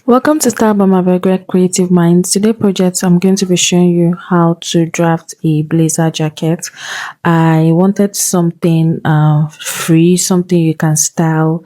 Welcome to Style by my very great creative minds. Today project I'm going to be showing you how to draft a blazer jacket. I wanted something free, something you can style,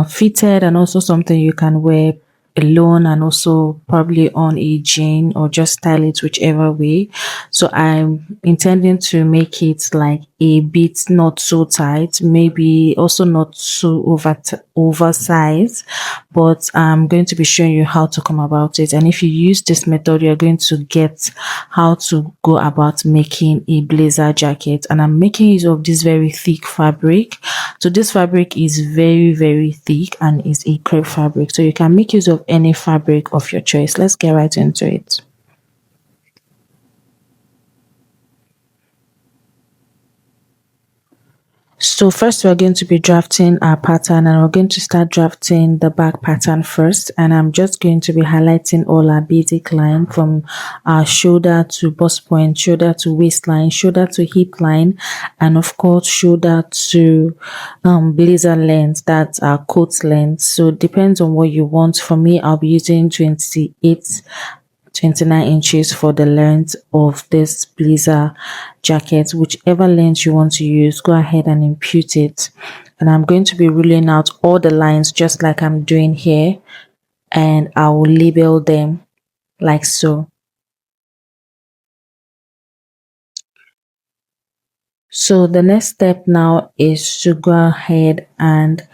fitted, and also something you can wear alone and also probably on a jean or just style it whichever way. So I'm intending to make it like a bit not so tight, maybe also not so oversized, but I'm going to be showing you how to come about it. And if you use this method, you're going to get how to go about making a blazer jacket. And I'm making use of this very thick fabric. So this fabric is very thick and is a crepe fabric. So you can make use of any fabric of your choice. Let's get right into it. So first we're going to be drafting our pattern, and we're going to start drafting the back pattern first, and I'm just going to be highlighting all our basic line from our shoulder to bust point, shoulder to waistline, shoulder to hip line, and of course shoulder to blazer length, that's our coat length. So it depends on what you want. For me, I'll be using 29 inches for the length of this blazer jacket. Whichever length you want to use, go ahead and impute it. And I'm going to be ruling out all the lines just like I'm doing here, and I will label them like so. So the next step now is to go ahead and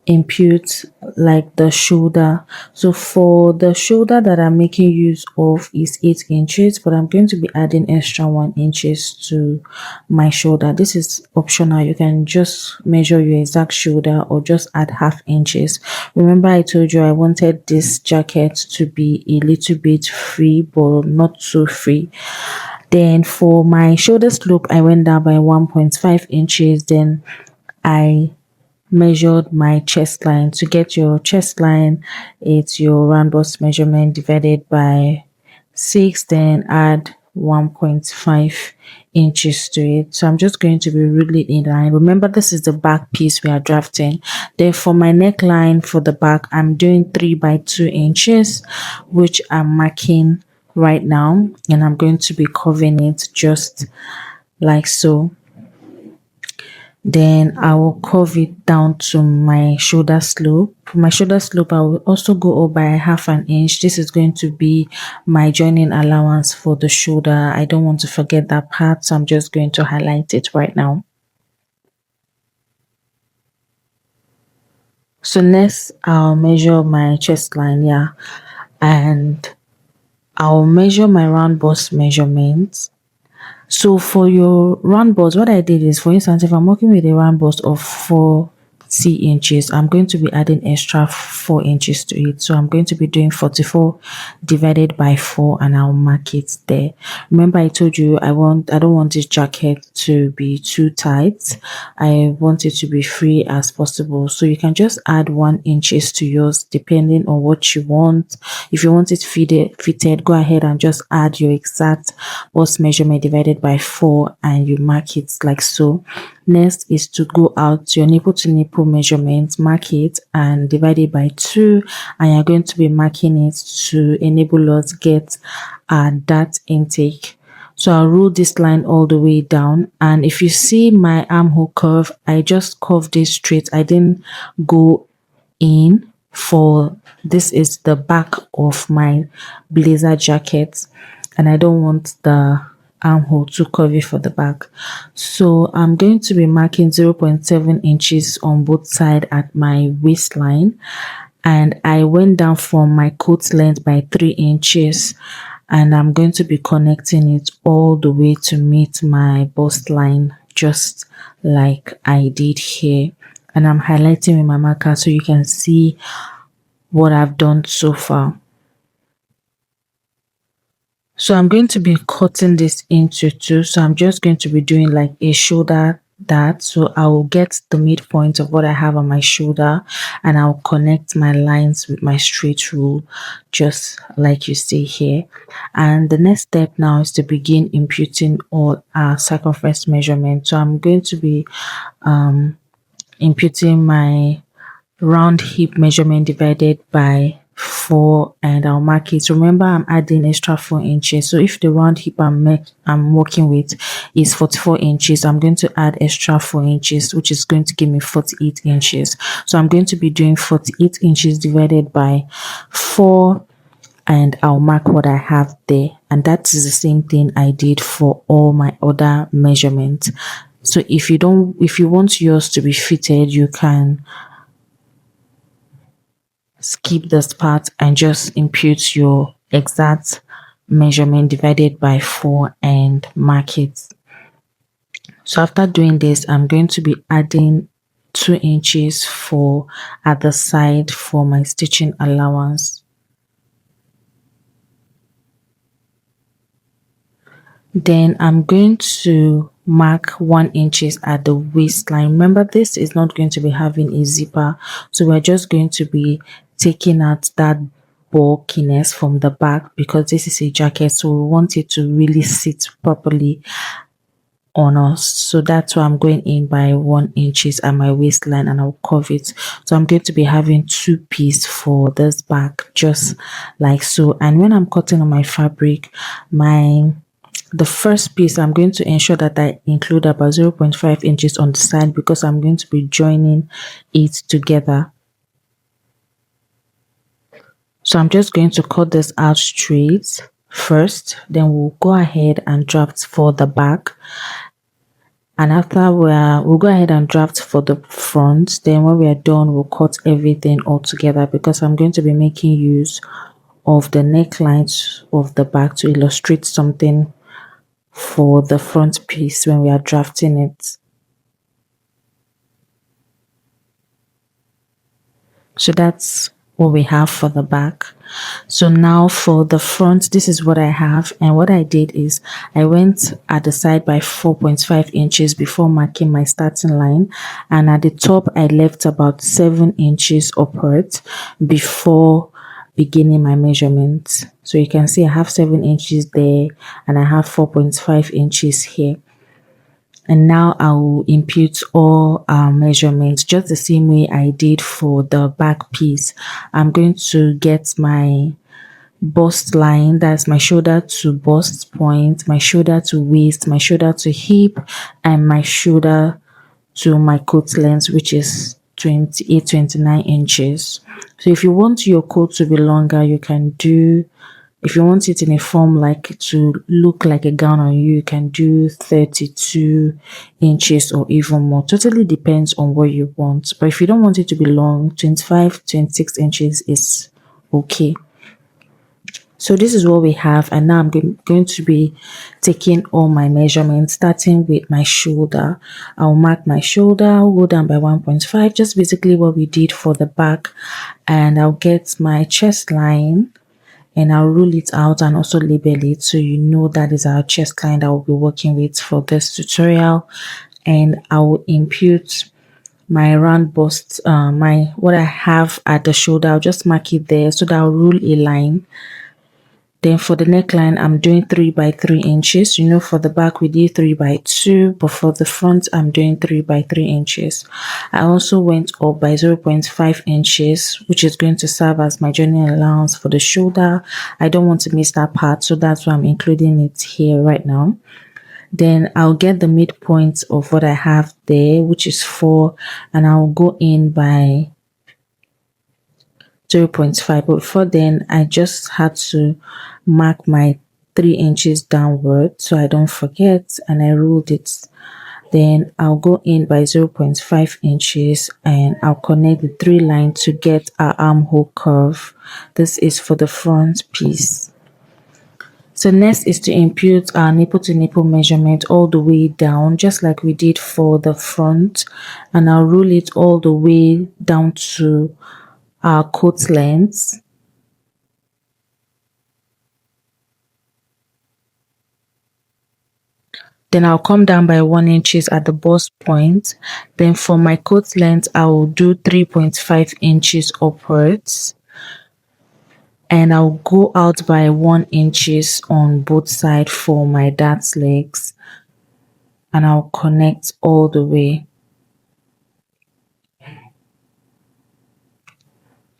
impute like the shoulder. So for the shoulder that I'm making use of is 8 inches, but I'm going to be adding extra 1 inches to my shoulder. This is optional. You can just measure your exact shoulder or just add half inches. Remember I told you I wanted this jacket to be a little bit free but not so free. Then for my shoulder slope, I went down by 1.5 inches. Then I measured my chest line. To get your chest line, it's your round bust measurement divided by 6, then add 1.5 inches to it. So I'm just going to be ruling in line. Remember, this is the back piece we are drafting. Then for my neckline for the back, I'm doing 3 by 2 inches, which I'm marking right now, and I'm going to be curving it just like so. Then I will curve it down to my shoulder slope. For my shoulder slope, I will also go up by half an inch. This is going to be my joining allowance for the shoulder. I don't want to forget that part, so I'm just going to highlight it right now. So next, I'll measure my chest line, yeah, and I'll measure my round bust measurement. So for your round bust, what I did is, for instance, if I'm working with a round bust of 40 inches, I'm going to be adding extra 4 inches to it. So I'm going to be doing 44 divided by 4, and I'll mark it there. Remember I told you I don't want this jacket to be too tight. I want it to be free as possible. So you can just add 1 inches to yours depending on what you want. If you want it fitted, go ahead and just add your exact bust measurement divided by 4, and you mark it like so. Next is to go out to your nipple to nipple measurement, mark it and divide it by 2, and you're going to be marking it to enable us get our dart intake. So I'll rule this line all the way down, and if you see my armhole curve, I just curved it straight. I didn't go in. For this is the back of my blazer jacket, and I don't want the armhole too curvy for the back. So I'm going to be marking 0.7 inches on both sides at my waistline, and I went down from my coat length by 3 inches, and I'm going to be connecting it all the way to meet my bust line, just like I did here. And I'm highlighting with my marker so you can see what I've done so far. So I'm going to be cutting this into 2. So I'm just going to be doing like a shoulder dart. So I will get the midpoint of what I have on my shoulder, and I'll connect my lines with my straight rule, just like you see here. And the next step now is to begin imputing all our circumference measurement. So I'm going to be imputing my round hip measurement divided by 4 and I'll mark it. Remember, I'm adding extra 4 inches. So if the round hip I'm working with is 44 inches, I'm going to add extra 4 inches, which is going to give me 48 inches. So I'm going to be doing 48 inches divided by 4, and I'll mark what I have there. And that is the same thing I did for all my other measurements. So if you want yours to be fitted, you can skip this part and just impute your exact measurement divided by 4 and mark it. So after doing this, I'm going to be adding 2 inches for at the side for my stitching allowance. Then I'm going to mark 1 inches at the waistline. Remember, this is not going to be having a zipper, so we're just going to be taking out that bulkiness from the back because this is a jacket, so we want it to really sit properly on us. So that's why I'm going in by 1 inches at my waistline and I'll curve it. So I'm going to be having 2 pieces for this back, just like so. And when I'm cutting on my fabric, the first piece, I'm going to ensure that I include about 0.5 inches on the side because I'm going to be joining it together. So I'm just going to cut this out straight first, then we'll go ahead and draft for the back. And after we'll go ahead and draft for the front. Then when we are done, we'll cut everything all together because I'm going to be making use of the necklines of the back to illustrate something for the front piece when we are drafting it. So that's what we have for the back. So now for the front, this is what I have. And what I did is I went at the side by 4.5 inches before marking my starting line. And at the top, I left about 7 inches upwards before beginning my measurements. So you can see I have 7 inches there and I have 4.5 inches here. And now I will impute all our measurements just the same way I did for the back piece. I'm going to get my bust line, that's my shoulder to bust point, my shoulder to waist, my shoulder to hip, and my shoulder to my coat length, which is 29 inches. So if you want your coat to be longer, you can do, if you want it in a form like to look like a gown on you, you can do 32 inches or even more. Totally depends on what you want. But if you don't want it to be long, 25, 26 inches is okay. So this is what we have, and now I'm going to be taking all my measurements, starting with my shoulder. I'll mark my shoulder, I'll go down by 1.5, just basically what we did for the back, and I'll get my chest line and I'll rule it out and also label it so you know that is our chest line that we'll be working with for this tutorial. And I will impute my round bust, what I have at the shoulder. I'll just mark it there so that I'll rule a line. Then for the neckline, I'm doing 3 by 3 inches. You know, for the back, we did 3 by 2, but for the front, I'm doing 3 by 3 inches. I also went up by 0.5 inches, which is going to serve as my joining allowance for the shoulder. I don't want to miss that part, so that's why I'm including it here right now. Then I'll get the midpoint of what I have there, which is 4, and I'll go in by 0.5. But before then, I just had to mark my 3 inches downward so I don't forget, and I ruled it. Then I'll go in by 0.5 inches and I'll connect the 3 lines to get our armhole curve. This is for the front piece. So next is to impute our nipple to nipple measurement all the way down, just like we did for the front, and I'll rule it all the way down to our coat length. Then I'll come down by 1 inches at the bust point. Then for my coat length, I will do 3.5 inches upwards. And I'll go out by 1 inches on both sides for my dart legs. And I'll connect all the way.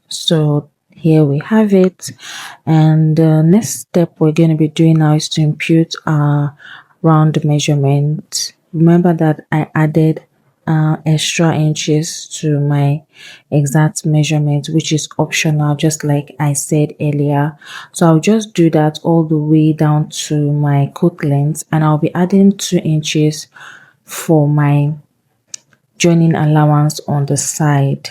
So here we have it. And the next step we're going to be doing now is to impute our round measurement. Remember that I added extra inches to my exact measurement, which is optional, just like I said earlier. So I'll just do that all the way down to my coat length, and I'll be adding 2 inches for my joining allowance on the side.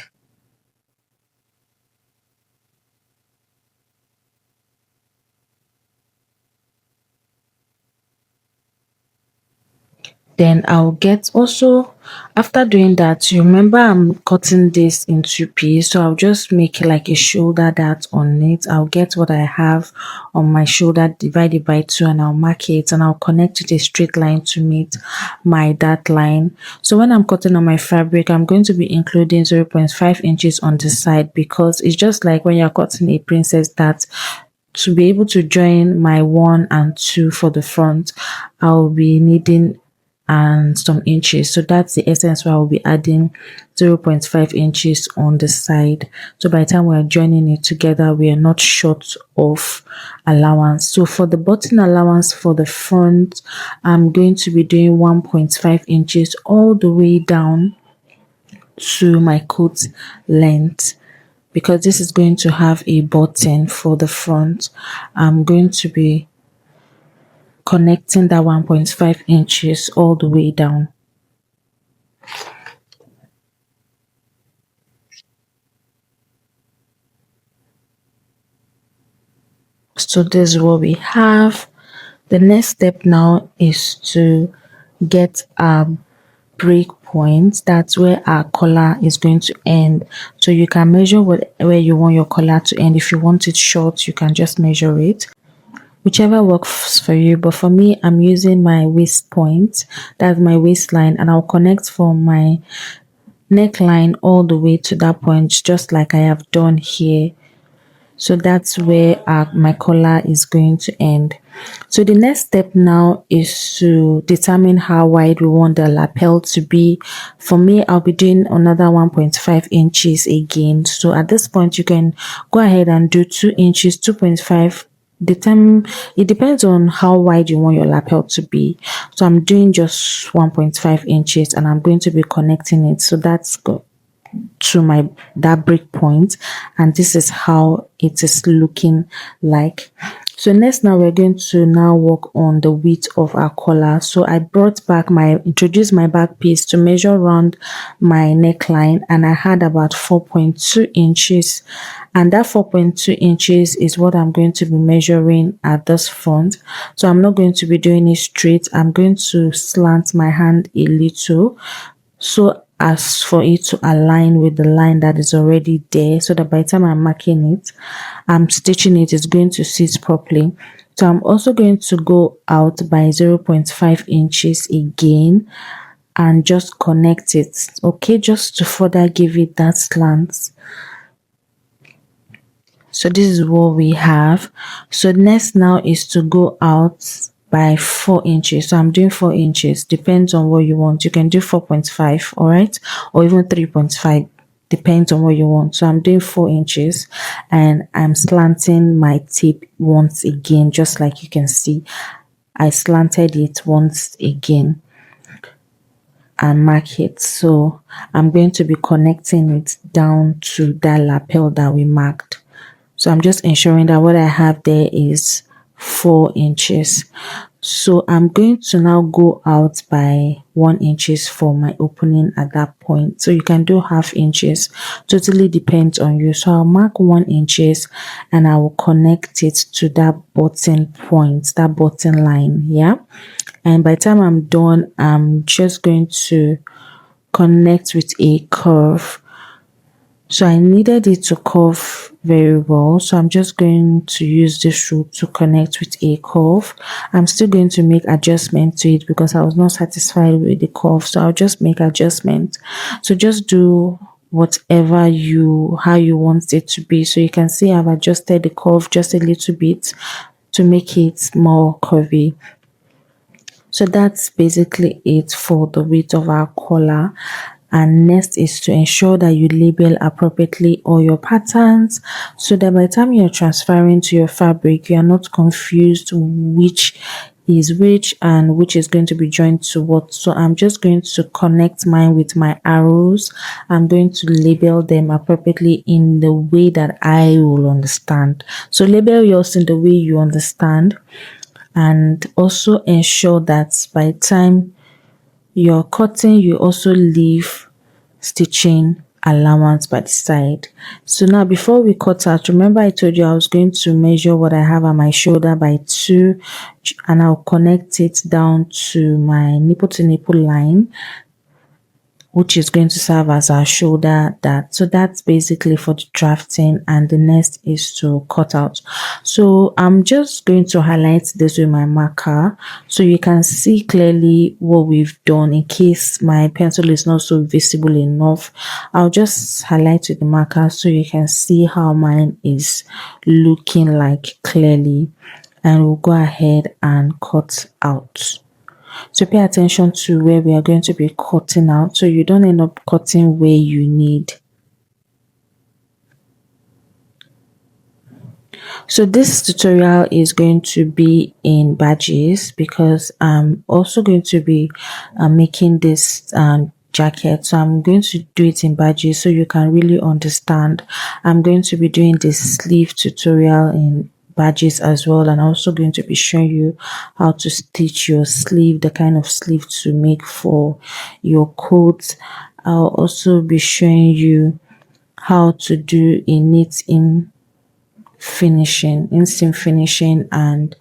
Then I'll get also, after doing that, you remember I'm cutting this in 2 pieces, so I'll just make like a shoulder dart on it. I'll get what I have on my shoulder, divide it by 2, and I'll mark it, and I'll connect with a straight line to meet my dart line. So when I'm cutting on my fabric, I'm going to be including 0.5 inches on the side, because it's just like when you're cutting a princess dart. To be able to join my 1 and 2 for the front, I'll be needing and some inches. So that's the essence why I'll be adding 0.5 inches on the side. So by the time we're joining it together, we are not short of allowance. So for the button allowance for the front, I'm going to be doing 1.5 inches all the way down to my coat length, because this is going to have a button for the front. I'm going to be connecting that 1.5 inches all the way down. So this is what we have. The next step now is to get a break point. That's where our collar is going to end. So you can measure where you want your collar to end. If you want it short, you can just measure it, whichever works for you. But for me, I'm using my waist point, that's my waistline, and I'll connect from my neckline all the way to that point, just like I have done here. So that's where my collar is going to end. So the next step now is to determine how wide we want the lapel to be. For me, I'll be doing another 1.5 inches again. So at this point, you can go ahead and do 2 inches, 2.5. The time, it depends on how wide you want your lapel to be. So I'm doing just 1.5 inches, and I'm going to be connecting it. So that's good to my that break point, and this is how it is looking like. So next, now we're going to now work on the width of our collar. So I brought back introduced my back piece to measure around my neckline, and I had about 4.2 inches, and that 4.2 inches is what I'm going to be measuring at this front. So I'm not going to be doing it straight. I'm going to slant my hand a little, so as for it to align with the line that is already there, so that by the time I'm marking it, I'm stitching it, is going to sit properly. So I'm also going to go out by 0.5 inches again and just connect it, okay, just to further give it that slant. So this is what we have. So next now is to go out by 4 inches. So I'm doing 4 inches, depends on what you want. You can do 4.5, all right, or even 3.5, depends on what you want. So I'm doing 4 inches, and I'm slanting my tape once again, just like you can see. I slanted it once again and mark it. So I'm going to be connecting it down to that lapel that we marked. So I'm just ensuring that what I have there is 4 inches. So I'm going to now go out by 1 inches for my opening at that point. So you can do half inches, totally depends on you. So I'll mark 1 inches, and I will connect it to that button point, that button line, yeah. And by the time I'm done, I'm just going to connect with a curve. So I needed it to curve very well. So I'm just going to use this rule to connect with a curve. I'm still going to make adjustment to it because I was not satisfied with the curve. So I'll just make adjustment. So just do whatever how you want it to be. So you can see I've adjusted the curve just a little bit to make it more curvy. So that's basically it for the width of our collar. And next is to ensure that you label appropriately all your patterns, so that by the time you're transferring to your fabric, you are not confused which is which and which is going to be joined to what. So I'm just going to connect mine with my arrows. I'm going to label them appropriately in the way that I will understand. So label yours in the way you understand, and also ensure that by the time you're cutting, you also leave stitching allowance by the side. So now before we cut out, remember I told you I was going to measure what I have on my shoulder by 2, and I'll connect it down to my nipple to nipple line, which is going to serve as our shoulder dart. So that's basically for the drafting, and the next is to cut out. So I'm just going to highlight this with my marker so you can see clearly what we've done. In case my pencil is not so visible enough, I'll just highlight with the marker so you can see how mine is looking like clearly, and we'll go ahead and cut out. So pay attention to where we are going to be cutting out, so you don't end up cutting where you need. So this tutorial is going to be in badges because I'm also going to be making this jacket. So I'm going to do it in badges so you can really understand. I'm going to be doing this sleeve tutorial in badges as well, and also going to be showing you how to stitch your sleeve, the kind of sleeve to make for your coat. I'll also be showing you how to do a knit in finishing, inseam finishing, and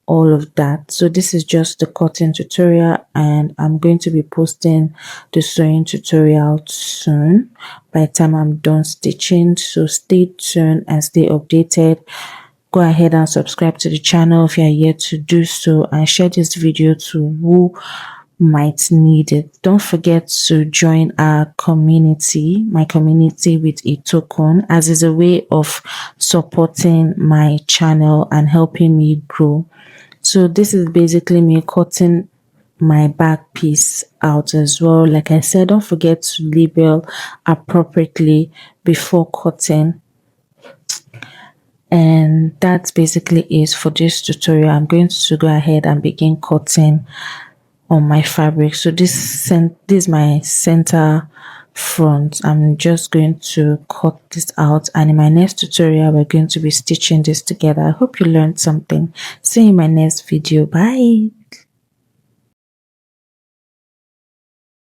all of that. So this is just the cutting tutorial, and I'm going to be posting the sewing tutorial soon by the time I'm done stitching. So stay tuned and stay updated. Go ahead and subscribe to the channel if you are yet to do so, and share this video to who might need it. Don't forget to join our community, my community with a token, as is a way of supporting my channel and helping me grow. So this is basically me cutting my back piece out as well. Like I said, don't forget to label appropriately before cutting. And that's basically it for this tutorial. I'm going to go ahead and begin cutting on my fabric. So this is my center front. I'm just going to cut this out, and in my next tutorial we're going to be stitching this together. I hope you learned something. See you in my next video. Bye.